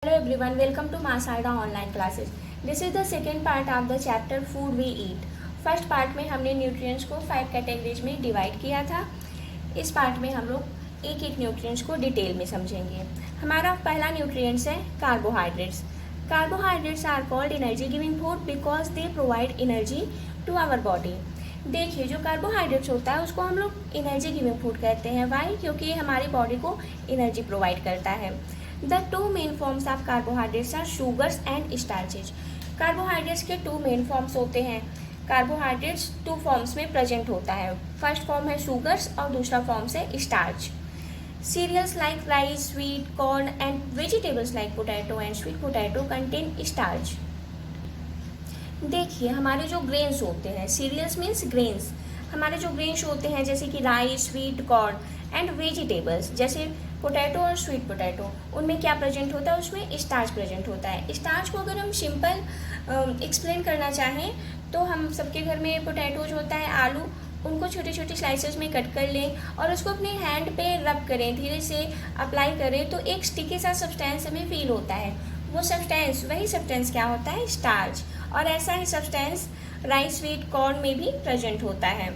Hello everyone, welcome to Masada online classes. This is the second part of the chapter food we eat. First part में हमने nutrients को 5 categories में divide किया था. इस part में हम लोग एक एक न्यूट्रिएंट्स को डिटेल में समझेंगे. हमारा पहला न्यूट्रिएंट्स है carbohydrates. Carbohydrates are called energy giving food because they provide energy to our body. देखिए, जो कार्बोहाइड्रेट्स होता है उसको हम लोग एनर्जी गिविंग फूड कहते हैं. वाई? क्योंकि ये हमारी बॉडी को एनर्जी प्रोवाइड करता है. The two main forms of carbohydrates are sugars and starches. Carbohydrates के टू मेन फॉर्म्स होते हैं. कार्बोहाइड्रेट्स टू फॉर्म्स में प्रेजेंट होता है. फर्स्ट फॉर्म है शुगर्स और दूसरा फॉर्म है starch. Cereals like rice, sweet corn and vegetables like potato and sweet potato contain starch. देखिए, हमारे जो ग्रेन्स होते हैं, सीरियल्स मीन्स ग्रेन्स, हमारे जो ग्रेन्स होते हैं जैसे कि rice, sweet corn and vegetables जैसे पोटैटो और स्वीट पोटैटो, उनमें क्या प्रेजेंट होता है? उसमें स्टार्च प्रेजेंट होता है. स्टार्च को अगर हम सिंपल एक्सप्लेन करना चाहें तो हम सबके घर में पोटैटोज होता है, आलू, उनको छोटे छोटे स्लाइसेस में कट कर लें और उसको अपने हैंड पे रब करें, धीरे से अप्लाई करें तो एक स्टिकी सा सब्सटेंस हमें फील होता है. वो सब्सटेंस, वही सब्सटेंस क्या होता है? स्टार्च. और ऐसा ही सब्सटेंस राइस, स्वीट कॉर्न में भी प्रेजेंट होता है.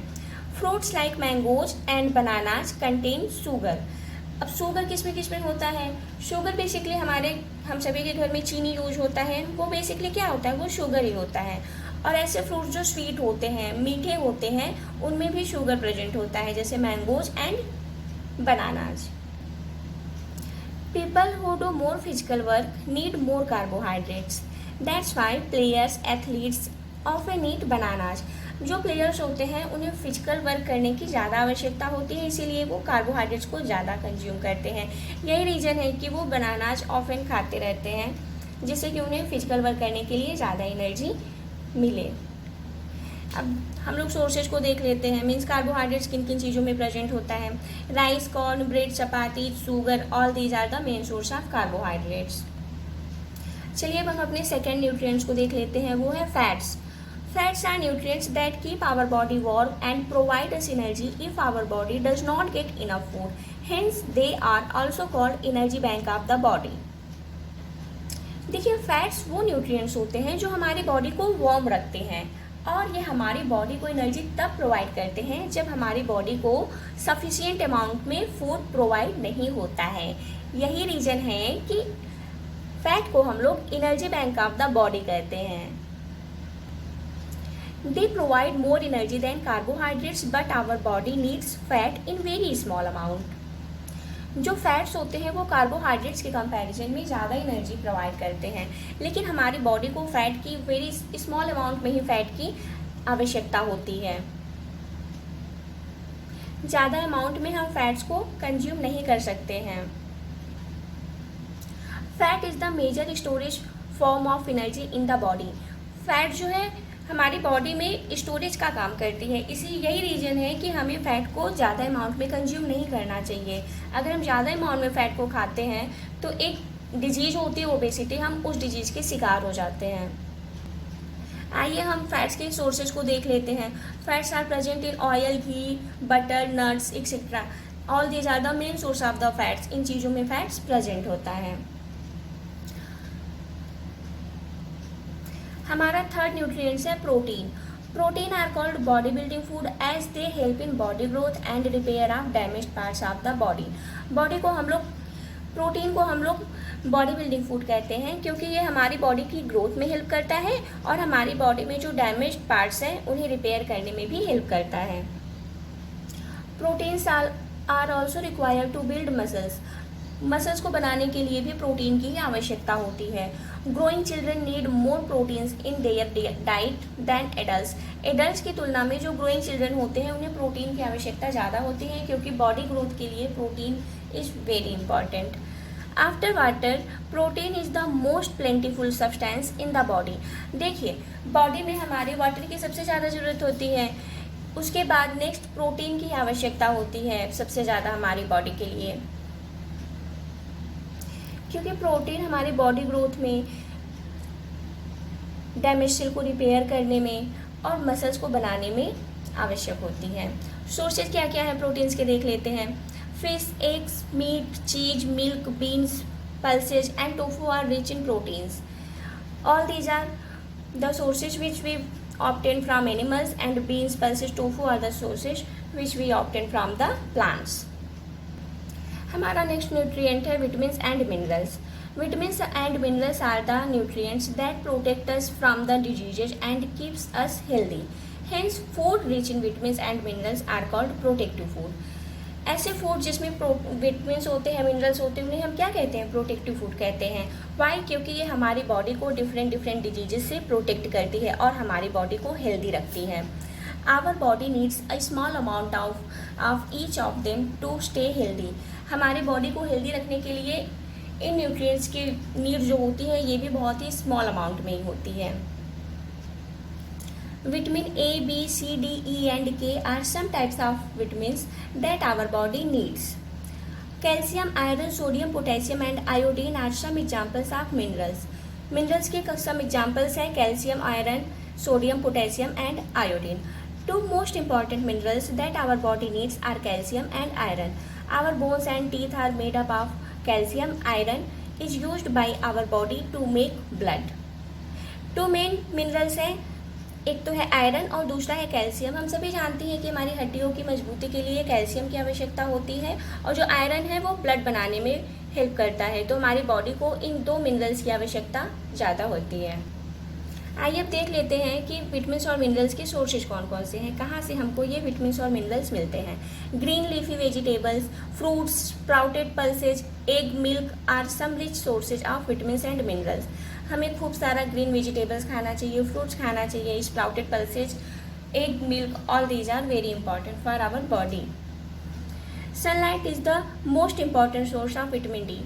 Fruits like mangoes and bananas contain sugar. अब शुगर किस में होता है? शुगर बेसिकली हम सभी के घर में चीनी यूज होता है, वो बेसिकली क्या होता है? वो शुगर ही होता है. और ऐसे फ्रूट्स जो स्वीट होते हैं, मीठे होते हैं, उनमें भी शुगर प्रेजेंट होता है जैसे mangoes and bananas. People who do more physical work need more carbohydrates. That's why players, athletes often need bananas. जो प्लेयर्स होते हैं उन्हें फिजिकल वर्क करने की ज़्यादा आवश्यकता होती है, इसीलिए वो कार्बोहाइड्रेट्स को ज़्यादा कंज्यूम करते हैं. यही रीज़न है कि वो बनानाज ऑफन खाते रहते हैं, जिससे कि उन्हें फिजिकल वर्क करने के लिए ज़्यादा एनर्जी मिले. अब हम लोग सोर्सेज को देख लेते हैं. मीन्स कार्बोहाइड्रेट्स किन किन चीज़ों में प्रेजेंट होता है? Rice, corn, bread, chapati, sugar, all these are the main source of carbohydrates. चलिए अब हम अपने सेकेंड न्यूट्रिएंट्स को देख लेते हैं. वो है fats. Fats are nutrients that keep our body warm and provide us energy if our body does not get enough food. Hence, they are also called energy bank of the body. देखिए, fats वो nutrients होते हैं जो हमारी body को warm रखते हैं और ये हमारी बॉडी को एनर्जी तब प्रोवाइड करते हैं जब हमारी बॉडी को सफिशिएंट अमाउंट में फूड प्रोवाइड नहीं होता है. यही रीज़न है कि फैट को हम लोग energy bank of the body कहते हैं. They provide more energy than carbohydrates, but our body needs fat in very small amount. जो फैट्स होते हैं वो कार्बोहाइड्रेट्स के कंपैरिजन में ज़्यादा एनर्जी प्रोवाइड करते हैं, लेकिन हमारी बॉडी को फैट की वेरी स्मॉल अमाउंट में ही फैट की आवश्यकता होती है. ज़्यादा अमाउंट में हम फैट्स को कंज्यूम नहीं कर सकते हैं. Fat is the major storage form of energy in the body. Fat जो है हमारी बॉडी में स्टोरेज का काम करती है, यही रीज़न है कि हमें फ़ैट को ज़्यादा अमाउंट में कंज्यूम नहीं करना चाहिए. अगर हम ज़्यादा अमाउंट में फ़ैट को खाते हैं तो एक डिजीज़ होती है ओबेसिटी, हम उस डिजीज़ के शिकार हो जाते हैं. आइए हम फैट्स के सोर्सेज को देख लेते हैं. Fats are present in oil, ghee, butter, nuts etcetera. All these are the main source of the fats. इन चीज़ों में फैट्स प्रेजेंट होता है. हमारा थर्ड न्यूट्रिएंट्स है protein. Protein are called body building food as they help in body growth and repair of damaged parts of the body. Protein को हम लोग बॉडी बिल्डिंग फूड कहते हैं क्योंकि ये हमारी बॉडी की ग्रोथ में हेल्प करता है और हमारी बॉडी में जो डैमेज्ड पार्ट्स हैं उन्हें रिपेयर करने में भी हेल्प करता है. Proteins are also required to build muscles. Muscles को बनाने के लिए भी प्रोटीन की ही आवश्यकता होती है. Growing children need more proteins in their diet than adults. Adults की तुलना में जो ग्रोइंग चिल्ड्रन होते हैं उन्हें प्रोटीन की आवश्यकता ज़्यादा होती है क्योंकि बॉडी ग्रोथ के लिए protein is very important. After water, protein is the most plentiful substance in the body. देखिए, बॉडी में हमारे वाटर की सबसे ज़्यादा ज़रूरत होती है, उसके बाद नेक्स्ट प्रोटीन की आवश्यकता होती है सबसे ज़्यादा हमारी बॉडी के लिए, क्योंकि प्रोटीन हमारी बॉडी ग्रोथ में, डैमेज सेल को रिपेयर करने में और मसल्स को बनाने में आवश्यक होती है. सोर्सेज क्या क्या है प्रोटीन्स के देख लेते हैं. फिश, एग्स, मीट, चीज, milk, beans, pulses, and tofu are rich in proteins. All these are the sources which we obtain from animals, and beans, pulses, tofu are the sources which we obtain from the plants. हमारा next nutrient है vitamins and minerals. Vitamins and minerals are the nutrients that protect us from the diseases and keeps us healthy. Hence food rich in vitamins and minerals are called protective food. ऐसे food जिसमें vitamins होते हैं, minerals होते हैं, उन्हें हम क्या कहते हैं? प्रोटेक्टिव फूड कहते हैं. वाई? क्योंकि ये हमारी बॉडी को डिफरेंट डिजीजेस से प्रोटेक्ट करती है और हमारी बॉडी को हेल्दी रखती है. Our body needs a small amount of each of them to stay healthy. हमारी बॉडी को हेल्दी रखने के लिए इन न्यूट्रिएंट्स की नीड जो होती है ये भी बहुत ही स्मॉल अमाउंट में ही होती है. Vitamin A, B, C, D, E and K are some types of vitamins that our body needs. Calcium, iron, sodium, potassium and iodine are some examples of minerals. Minerals के some examples हैं calcium, iron, sodium, potassium and iodine. Two most important minerals that our body needs are calcium and iron. Our bones and teeth are made up of calcium. Iron is used by our body to make blood. Two main minerals हैं, एक तो है iron और दूसरा है calcium. हम सभी जानते हैं कि हमारी हड्डियों की मजबूती के लिए कैल्शियम की आवश्यकता होती है और जो आयरन है वो ब्लड बनाने में हेल्प करता है. तो हमारी बॉडी को इन दो मिनरल्स की आवश्यकता ज़्यादा होती है. आइए अब देख लेते हैं कि विटामिन्स और मिनरल्स के सोर्सेज कौन कौन से हैं, कहाँ से हमको ये विटामिन्स और मिनरल्स मिलते हैं. Green leafy vegetables, fruits, sprouted pulses, egg, milk are some rich sources of vitamins and minerals. हमें खूब सारा ग्रीन वेजिटेबल्स खाना चाहिए, फ्रूट्स खाना चाहिए, sprouted pulses, egg, milk, all these are very important for our body. Sunlight is the most important source of vitamin D.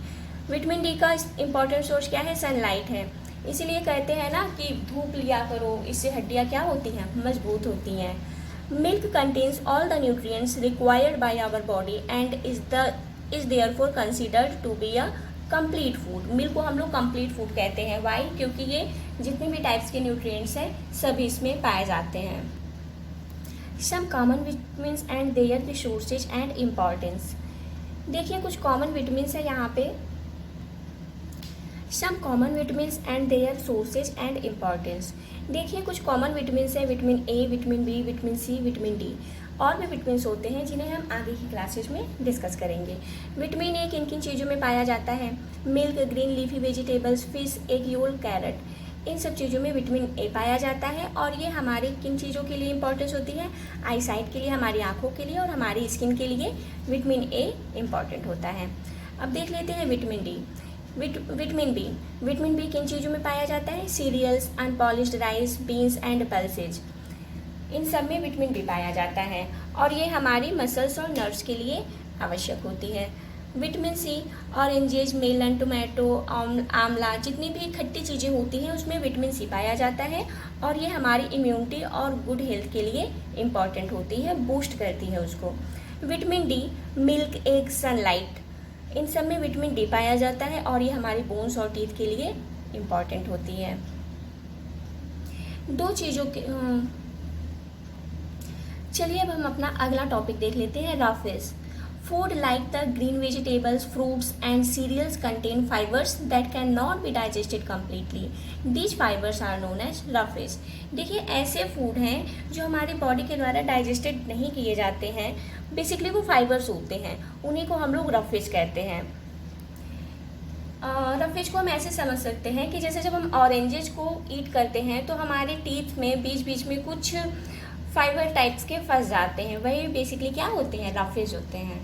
Vitamin D का important source क्या है? सनलाइट है. इसीलिए कहते हैं ना कि धूप लिया करो, इससे हड्डियाँ क्या होती हैं? मजबूत होती हैं. Milk contains all the nutrients required by our body and is therefore considered to be a complete food. Milk को हम लोग कंप्लीट फूड कहते हैं. वाई? क्योंकि ये जितने भी टाइप्स के न्यूट्रिएंट्स हैं सभी इसमें पाए जाते हैं. Some common vitamins and their resources and importance. देखिए कुछ कॉमन विटामिन्स है यहाँ पे. Some common vitamins and their sources and importance. देखिए कुछ कॉमन विटामिन्स हैं, vitamin A, vitamin B, vitamin C, vitamin D. और भी विटामिन्स होते हैं जिन्हें हम आगे की क्लासेज में डिस्कस करेंगे. विटामिन ए किन किन चीज़ों में पाया जाता है? Milk, green leafy vegetables, fish, egg yolk, carrot, इन सब चीज़ों में विटामिन ए पाया जाता है. और ये हमारी किन चीज़ों के लिए इंपॉर्टेंस होती है? आई साइट के लिए, हमारी आँखों के लिए और हमारी स्किन के लिए विटामिन ए इम्पॉर्टेंट होता है. अब देख लेते हैं vitamin D. Vitamin B. Vitamin B किन चीज़ों में पाया जाता है? Cereals, unpolished rice, beans and pulses, इन सब में विटामिन बी पाया जाता है और ये हमारी मसल्स और नर्व्स के लिए आवश्यक होती है. Vitamin C, oranges, melon, tomato, आंवला, जितनी भी खट्टी चीज़ें होती हैं उसमें विटामिन सी पाया जाता है और ये हमारी इम्यूनिटी और गुड हेल्थ के लिए इम्पॉर्टेंट होती है, बूस्ट करती है उसको. Vitamin D, milk, egg, sunlight, इन सब में विटामिन डी पाया जाता है और ये हमारी बोन्स और टीथ के लिए इम्पॉर्टेंट होती है. दो चीज़ों के चलिए अब हम अपना अगला टॉपिक देख लेते हैं, roughage. Food like the green vegetables, fruits and cereals contain fibres that can not be digested completely. These fibres are known as roughage. देखिए ऐसे फूड हैं जो हमारी बॉडी के द्वारा डाइजेस्टेड नहीं किए जाते हैं. बेसिकली वो फाइबर्स होते हैं, उन्हीं को हम लोग रफेज कहते हैं. रफेज को हम ऐसे समझ सकते हैं कि जैसे जब हम ऑरेंजेस को ईट करते हैं तो हमारे टीथ में बीच बीच में कुछ फाइबर टाइप्स के फंस जाते हैं, वही बेसिकली क्या होते हैं? रफेज होते हैं.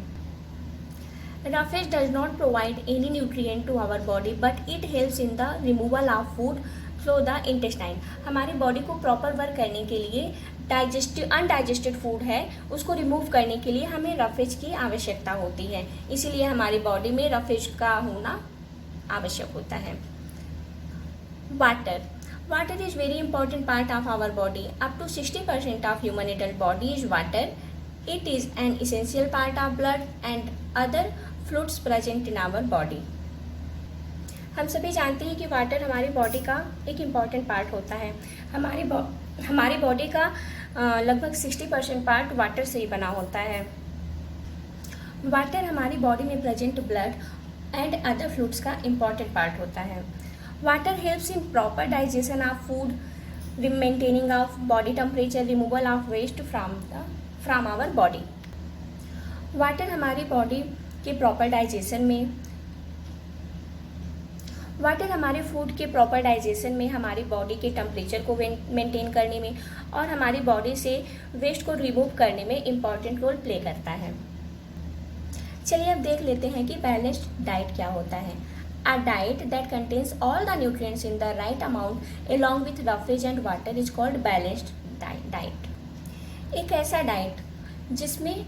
Roughage does not provide any nutrient to our body but it helps in the removal of food through the intestine. हमारी बॉडी को प्रॉपर वर्क करने के लिए अनडाइजेस्टेड फूड है उसको रिमूव करने के लिए हमें रफेज की आवश्यकता होती है. इसीलिए हमारी बॉडी में रफेज का होना आवश्यक होता है. Water. Water is very important part of our body. Up to 60% of human adult body is water. It is an essential part of blood and other fluids present in our body. हम सभी जानते हैं कि water हमारी body का एक important part होता है. हमारी बॉडी का लगभग 60% पार्ट वाटर से ही बना होता है. वाटर हमारी बॉडी में present blood and other fluids का इम्पॉर्टेंट पार्ट होता है। Water helps in proper digestion of food, maintaining of body temperature, removal of waste from our body. Water हमारी बॉडी के प्रॉपर डाइजेशन में, वाटर हमारे food के proper digestion में, हमारी बॉडी के टेम्परेचर को मेंटेन करने में और हमारी बॉडी से वेस्ट को रिमूव करने में इम्पॉर्टेंट रोल प्ले करता है। चलिए अब देख लेते हैं कि बैलेंस्ड डाइट क्या होता है। A diet that contains all the nutrients in the right amount along with roughage and water is called balanced diet. एक ऐसा डाइट जिसमें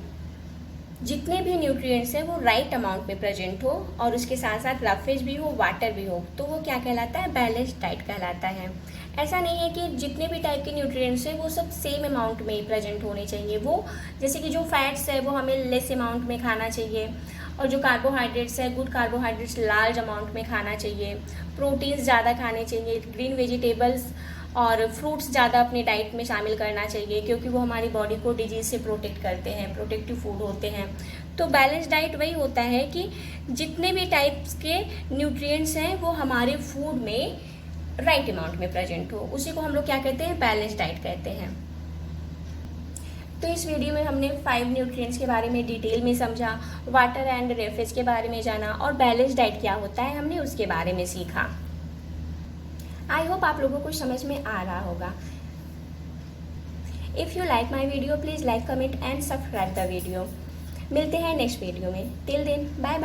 जितने भी न्यूट्रिएंट्स हैं वो राइट अमाउंट में प्रेजेंट हो और उसके साथ साथ रफेज भी हो, वाटर भी हो, तो वो क्या कहलाता है? बैलेंस्ड डाइट कहलाता है। ऐसा नहीं है कि जितने भी टाइप के न्यूट्रिएंट्स हैं वो सब सेम अमाउंट में ही प्रेजेंट होने चाहिए। वो जैसे कि जो फैट्स है वो हमें लेस अमाउंट में खाना चाहिए और जो कार्बोहाइड्रेट्स है, गुड कार्बोहाइड्रेट्स लार्ज अमाउंट में खाना चाहिए, प्रोटीन्स ज़्यादा खाने चाहिए, ग्रीन वेजिटेबल्स और फ्रूट्स ज़्यादा अपनी डाइट में शामिल करना चाहिए क्योंकि वो हमारी बॉडी को डिजीज़ से प्रोटेक्ट करते हैं, प्रोटेक्टिव फूड होते हैं। तो बैलेंस डाइट वही होता है कि जितने भी टाइप्स के न्यूट्रिएंट्स हैं वो हमारे फूड में राइट अमाउंट में प्रेजेंट हो, उसी को हम लोग क्या कहते हैं? बैलेंस डाइट कहते हैं। तो इस वीडियो में हमने 5 न्यूट्रिएंट्स के बारे में डिटेल में समझा, वाटर एंड रेफेज के बारे में जाना और बैलेंस डाइट क्या होता है हमने उसके बारे में सीखा। आई होप आप लोगों को समझ में आ रहा होगा। If you like my video please like, comment and subscribe the video. मिलते हैं नेक्स्ट वीडियो में। Till then bye bye.